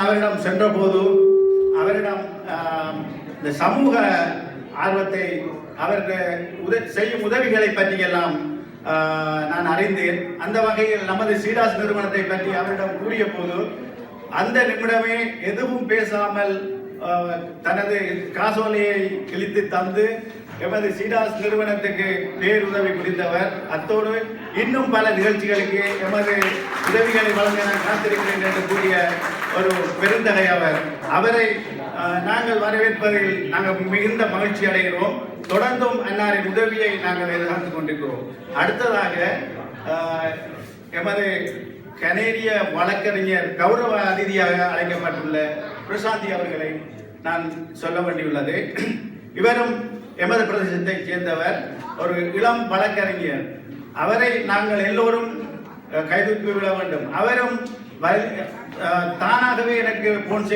அவரிடம் சென்றபோது அவரிடம் இந்த சமூக ஆர்வத்தை அவருக்கு செய்யும் உதவிகளை பற்றியெல்லாம் நான் அறிந்தேன். அந்த வகையில் நமது சீடாஸ் நிறுவனத்தை பற்றி அவரிடம் கூறிய போது அந்த நிமிடமே எதுவும் பேசாமல் தனது காசோலையை கிழித்து தந்து எமது சீடாஸ் நிறுவனத்துக்கு பேருதவி புரிந்தவர். அத்தோடு இன்னும் பல நிகழ்ச்சிகளுக்கு எமது உதவிகளை வழங்க நான் காத்திருக்கிறேன் என்று கூறிய ஒரு பெருந்தகை அவர். அவரை நாங்கள் வரவேற்பதில் நாங்கள் மிகுந்த மகிழ்ச்சி அடைகிறோம். தொடர்ந்தும் அன்னாரின் உதவியை நாங்கள் எதிர்பார்த்துக் கொண்டிருக்கிறோம். அடுத்ததாக எமது கனேடிய வழக்கறிஞர் கௌரவ அதிதியாக அழைக்கப்பட்டுள்ள பிரசாந்தி அவர்களை நான் சொல்ல வேண்டியுள்ளது. இவரும் எமது பிரதேசத்தைச் சேர்ந்தவர், ஒரு இளம் வழக்கறிஞர். அவரை நாங்கள் எல்லோரும் கைதூக்கி விட வேண்டும். அவரும் தானாகவே எனக்கு போன்